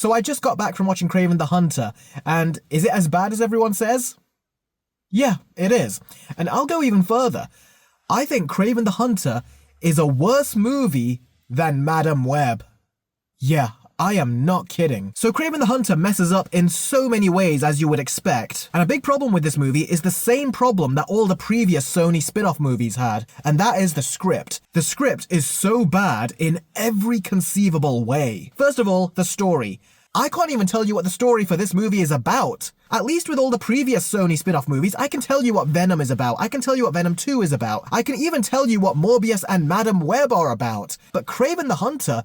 So I just got back from watching Kraven the Hunter, and is it as bad as everyone says? Yeah, it is. And I'll go even further. I think Kraven the Hunter is a worse movie than Madam Web. Yeah, I am not kidding. So Kraven the Hunter messes up in so many ways, as you would expect. And a big problem with this movie is the same problem that all the previous Sony spin-off movies had, and that is the script. The script is so bad in every conceivable way. First of all, the story. I can't even tell you what the story for this movie is about. At least with all the previous Sony spin-off movies, I can tell you what Venom is about. I can tell you what Venom 2 is about. I can even tell you what Morbius and Madam Web are about. But Kraven the Hunter,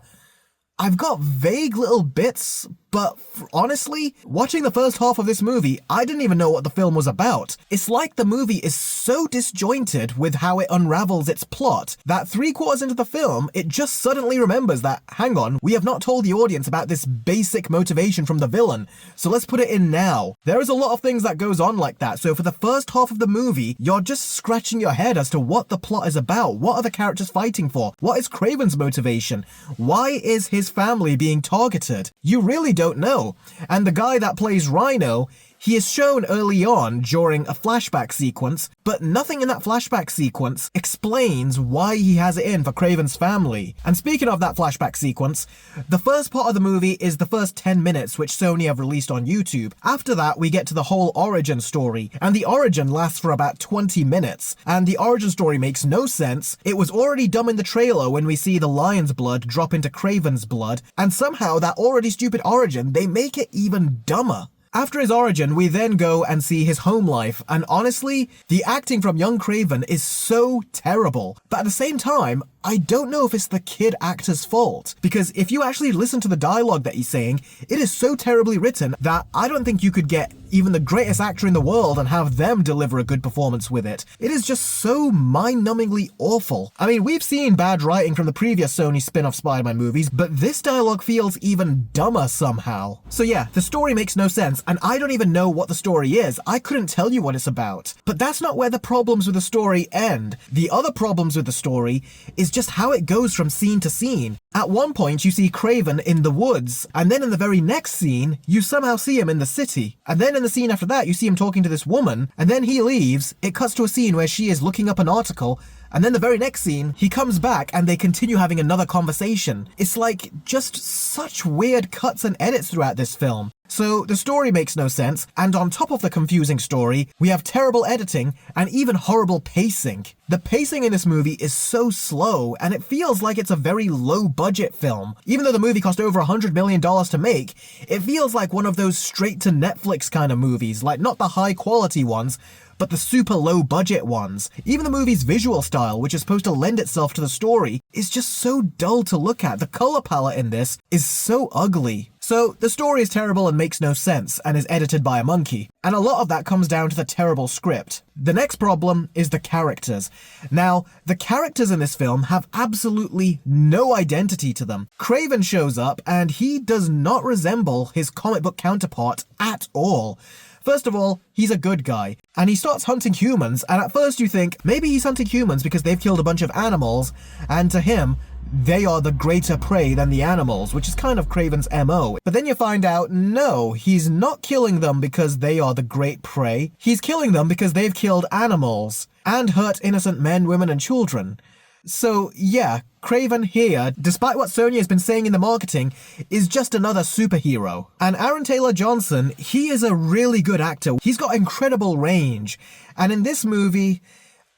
I've got vague little bits, but honestly, watching the first half of this movie, I didn't even know what the film was about. It's like the movie is so disjointed with how it unravels its plot that 3/4 into the film, it just suddenly remembers that, hang on, we have not told the audience about this basic motivation from the villain, so let's put it in now. There is a lot of things that goes on like that, so for the first half of the movie, you're just scratching your head as to what the plot is about. What are the characters fighting for? What is Kraven's motivation? Why is his family being targeted? You really don't know. And the guy that plays Rhino, he is shown early on during a flashback sequence, but nothing in that flashback sequence explains why he has it in for Kraven's family. And speaking of that flashback sequence, the first part of the movie is the first 10 minutes which Sony have released on YouTube. After that, we get to the whole origin story, and the origin lasts for about 20 minutes. And the origin story makes no sense. It was already dumb in the trailer when we see the lion's blood drop into Kraven's blood, and somehow that already stupid origin, they make it even dumber. After his origin, we then go and see his home life, and honestly, the acting from young Kraven is so terrible. But at the same time, I don't know if it's the kid actor's fault, because if you actually listen to the dialogue that he's saying, it is so terribly written that I don't think you could get even the greatest actor in the world and have them deliver a good performance with it. It is just so mind-numbingly awful. I mean, we've seen bad writing from the previous Sony spin-off Spider-Man movies, but this dialogue feels even dumber somehow. So yeah, the story makes no sense, and I don't even know what the story is. I couldn't tell you what it's about. But that's not where the problems with the story end. The other problems with the story is just how it goes from scene to scene. At one point, you see Kraven in the woods, and then in the very next scene, you somehow see him in the city. And then in the scene after that, you see him talking to this woman, and then he leaves. It cuts to a scene where she is looking up an article, and then the very next scene, he comes back and they continue having another conversation. It's like just such weird cuts and edits throughout this film. So the story makes no sense, and on top of the confusing story, we have terrible editing and even horrible pacing. The pacing in this movie is so slow, and it feels like it's a very low-budget film. Even though the movie cost over $100 million to make, it feels like one of those straight-to-Netflix kind of movies, like not the high-quality ones, but the super low-budget ones. Even the movie's visual style, which is supposed to lend itself to the story, is just so dull to look at. The color palette in this is so ugly. So the story is terrible and makes no sense, and is edited by a monkey. And a lot of that comes down to the terrible script. The next problem is the characters. Now, the characters in this film have absolutely no identity to them. Kraven shows up, and he does not resemble his comic book counterpart at all. First of all, he's a good guy, and he starts hunting humans, and at first you think, maybe he's hunting humans because they've killed a bunch of animals, and to him, they are the greater prey than the animals, which is kind of Kraven's MO. But then you find out, no, he's not killing them because they are the great prey. He's killing them because they've killed animals, and hurt innocent men, women, and children. So yeah, Kraven here, despite what Sony has been saying in the marketing, is just another superhero. And Aaron Taylor Johnson, he is a really good actor. He's got incredible range. And in this movie,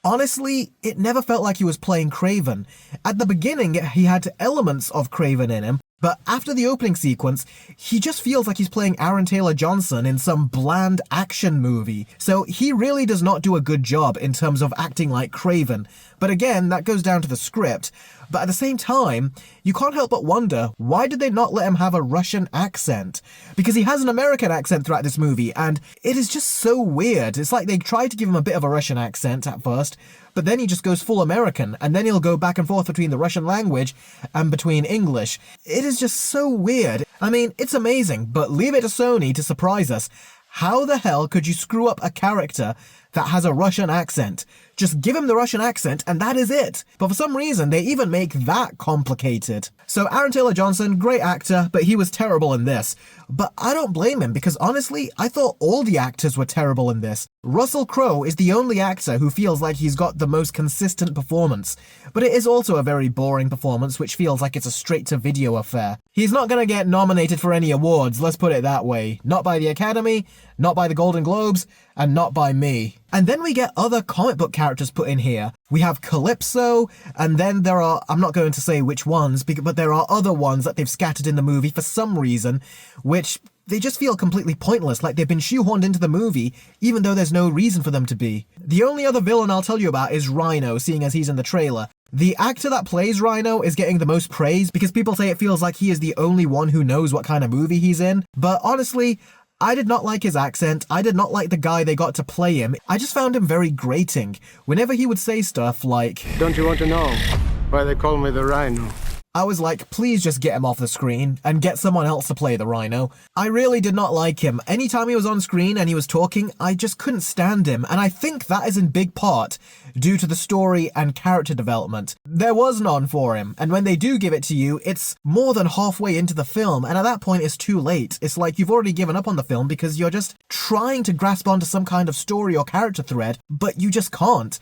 honestly, it never felt like he was playing Kraven. At the beginning, he had elements of Kraven in him, but after the opening sequence, he just feels like he's playing Aaron Taylor Johnson in some bland action movie. So he really does not do a good job in terms of acting like Kraven. But again, that goes down to the script. But at the same time, you can't help but wonder, why did they not let him have a Russian accent? Because he has an American accent throughout this movie, and it is just so weird. It's like they tried to give him a bit of a Russian accent at first, but then he just goes full American, and then he'll go back and forth between the Russian language and between English. It is just so weird. I mean, it's amazing, but leave it to Sony to surprise us. How the hell could you screw up a character that has a Russian accent. Just give him the Russian accent and that is it. But for some reason, they even make that complicated. So Aaron Taylor Johnson, great actor, but he was terrible in this. But I don't blame him because honestly, I thought all the actors were terrible in this. Russell Crowe is the only actor who feels like he's got the most consistent performance. But it is also a very boring performance which feels like it's a straight-to-video affair. He's not gonna get nominated for any awards, let's put it that way. Not by the Academy, not by the Golden Globes, and not by me. And then we get other comic book characters put in here. We have Calypso, and then there are, I'm not going to say which ones, but there are other ones that they've scattered in the movie for some reason, which they just feel completely pointless, like they've been shoehorned into the movie, even though there's no reason for them to be. The only other villain I'll tell you about is Rhino, seeing as he's in the trailer. The actor that plays Rhino is getting the most praise because people say it feels like he is the only one who knows what kind of movie he's in, but honestly, I did not like his accent, I did not like the guy they got to play him, I just found him very grating. Whenever he would say stuff like, "Don't you want to know why they call me the Rhino?" I was like, please just get him off the screen and get someone else to play the Rhino. I really did not like him. Anytime he was on screen and he was talking, I just couldn't stand him, and I think that is in big part due to the story and character development. There was none for him, and when they do give it to you, it's more than halfway into the film, and at that point it's too late. It's like you've already given up on the film because you're just trying to grasp onto some kind of story or character thread, but you just can't.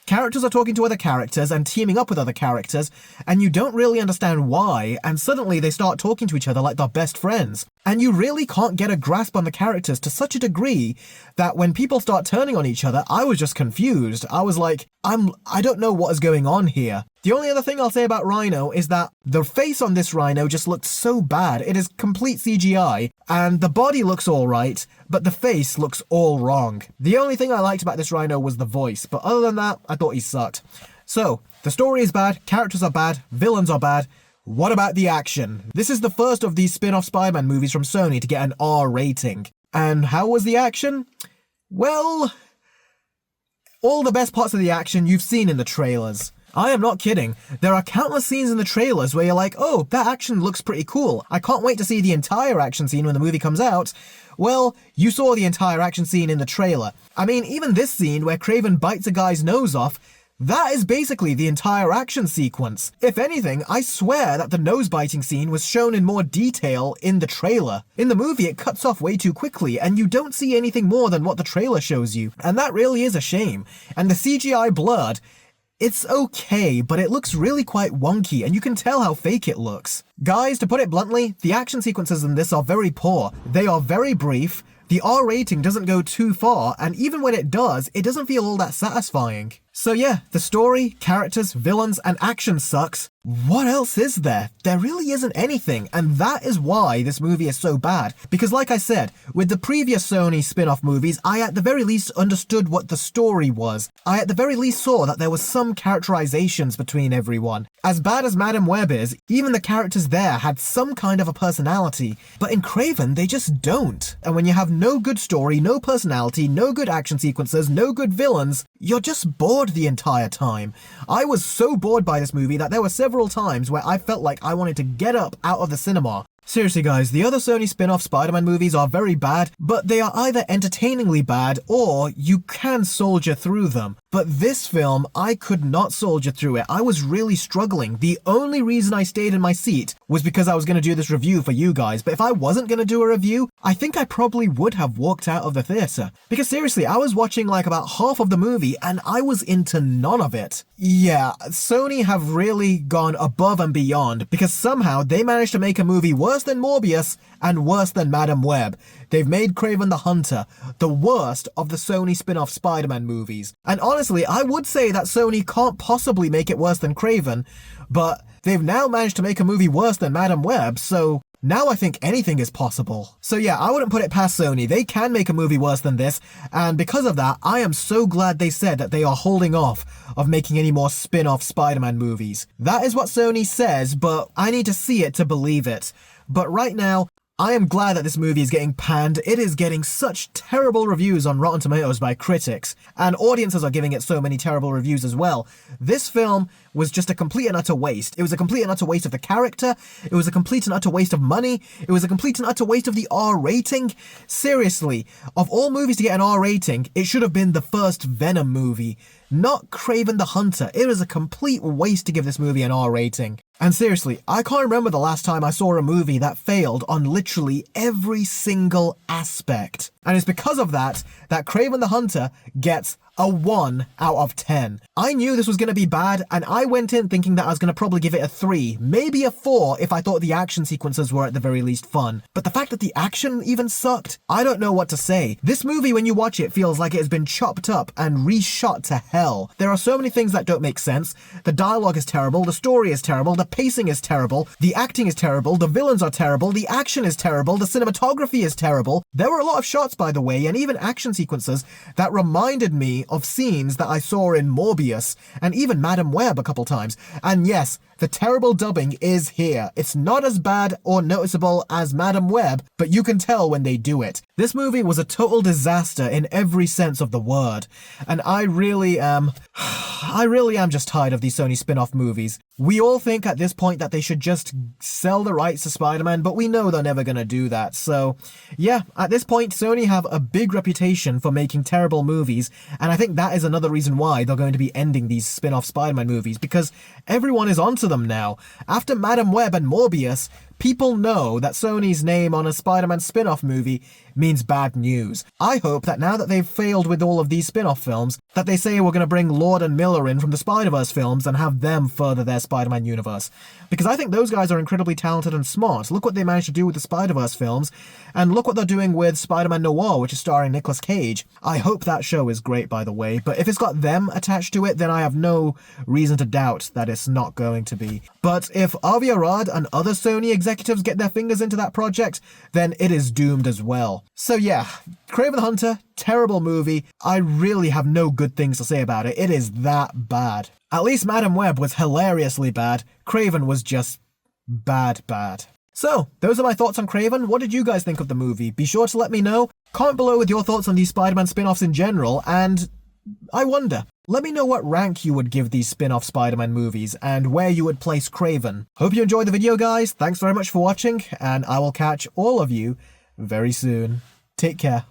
Characters are talking to other characters and teaming up with other characters, and you don't really understand why, and suddenly they start talking to each other like they're best friends. And you really can't get a grasp on the characters to such a degree that when people start turning on each other, I was just confused. I was like, I don't know what is going on here. The only other thing I'll say about Rhino is that the face on this Rhino just looked so bad. It is complete CGI, and the body looks alright, but the face looks all wrong. The only thing I liked about this Rhino was the voice, but other than that, I thought he sucked. So, the story is bad, characters are bad, villains are bad. What about the action? This is the first of these spin-off Spider-Man movies from Sony to get an R rating. And how was the action? Well, all the best parts of the action you've seen in the trailers. I am not kidding. There are countless scenes in the trailers where you're like, oh, that action looks pretty cool. I can't wait to see the entire action scene when the movie comes out. Well, you saw the entire action scene in the trailer. I mean, even this scene where Kraven bites a guy's nose off, that is basically the entire action sequence. If anything, I swear that the nose-biting scene was shown in more detail in the trailer. In the movie, it cuts off way too quickly, and you don't see anything more than what the trailer shows you. And that really is a shame. And the CGI blood, it's okay, but it looks really quite wonky, and you can tell how fake it looks. Guys, to put it bluntly, the action sequences in this are very poor. They are very brief, the R rating doesn't go too far, and even when it does, it doesn't feel all that satisfying. So yeah, the story, characters, villains, and action sucks. What else is there? There really isn't anything, and that is why this movie is so bad. Because like I said, with the previous Sony spin-off movies, I at the very least understood what the story was. I at the very least saw that there was some characterizations between everyone. As bad as Madam Web is, even the characters there had some kind of a personality. But in Kraven, they just don't. And when you have no good story, no personality, no good action sequences, no good villains, you're just bored the entire time. I was so bored by this movie that there were several times where I felt like I wanted to get up out of the cinema. Seriously guys, the other Sony spin-off Spider-Man movies are very bad, but they are either entertainingly bad or you can soldier through them. But this film, I could not soldier through it. I was really struggling. The only reason I stayed in my seat was because I was going to do this review for you guys, but if I wasn't going to do a review, I think I probably would have walked out of the theater. Because seriously, I was watching like about half of the movie and I was into none of it. Yeah, Sony have really gone above and beyond because somehow they managed to make a movie worse than Morbius and worse than Madam Web. They've made Kraven the Hunter the worst of the Sony spin-off Spider-Man movies. And honestly, I would say that Sony can't possibly make it worse than Kraven, but they've now managed to make a movie worse than Madam Web, so now I think anything is possible. So yeah, I wouldn't put it past Sony. They can make a movie worse than this, and because of that, I am so glad they said that they are holding off of making any more spin-off Spider-Man movies. That is what Sony says, but I need to see it to believe it. But right now, I am glad that this movie is getting panned. It is getting such terrible reviews on Rotten Tomatoes by critics, and audiences are giving it so many terrible reviews as well. This film was just a complete and utter waste. It was a complete and utter waste of the character. It was a complete and utter waste of money. It was a complete and utter waste of the R rating. Seriously, of all movies to get an R rating, it should have been the first Venom movie, not Kraven the Hunter. It was a complete waste to give this movie an R rating. And seriously, I can't remember the last time I saw a movie that failed on literally every single aspect. And it's because of that Kraven the Hunter gets a 1 out of 10. I knew this was going to be bad, and I went in thinking that I was going to probably give it a 3, maybe a 4 if I thought the action sequences were at the very least fun. But the fact that the action even sucked, I don't know what to say. This movie, when you watch it, feels like it has been chopped up and reshot to hell. There are so many things that don't make sense. The dialogue is terrible, the story is terrible, the pacing is terrible, the acting is terrible, the villains are terrible, the action is terrible, the cinematography is terrible. There were a lot of shots, by the way, and even action sequences that reminded me of scenes that I saw in Morbius and even Madam Web a couple times. And yes, the terrible dubbing is here. It's not as bad or noticeable as Madam Web, but you can tell when they do it. This movie was a total disaster in every sense of the word, and I really am just tired of these Sony spin-off movies. We all think at this point that they should just sell the rights to Spider-Man, but we know they're never gonna do that. So yeah, at this point, Sony have a big reputation for making terrible movies, and I think that is another reason why they're going to be ending these spin-off Spider-Man movies, because everyone is onto them now. After Madam Web and Morbius, people know that Sony's name on a Spider-Man spin-off movie means bad news. I hope that now that they've failed with all of these spin-off films, that they say we're going to bring Lord and Miller in from the Spider-Verse films and have them further their Spider-Man universe. Because I think those guys are incredibly talented and smart. Look what they managed to do with the Spider-Verse films, and look what they're doing with Spider-Man Noir, which is starring Nicolas Cage. I hope that show is great, by the way, but if it's got them attached to it, then I have no reason to doubt that it's not going to be. But if Avi Arad and other Sony executives get their fingers into that project, then it is doomed as well. So yeah, Kraven the Hunter, terrible movie. I really have no good things to say about it. It is that bad. At least Madam Web was hilariously bad. Kraven was just bad. So, those are my thoughts on Kraven. What did you guys think of the movie? Be sure to let me know. Comment below with your thoughts on these Spider-Man spin-offs in general, and I wonder, let me know what rank you would give these spin-off Spider-Man movies and where you would place Kraven. Hope you enjoyed the video, guys. Thanks very much for watching, and I will catch all of you very soon. Take care.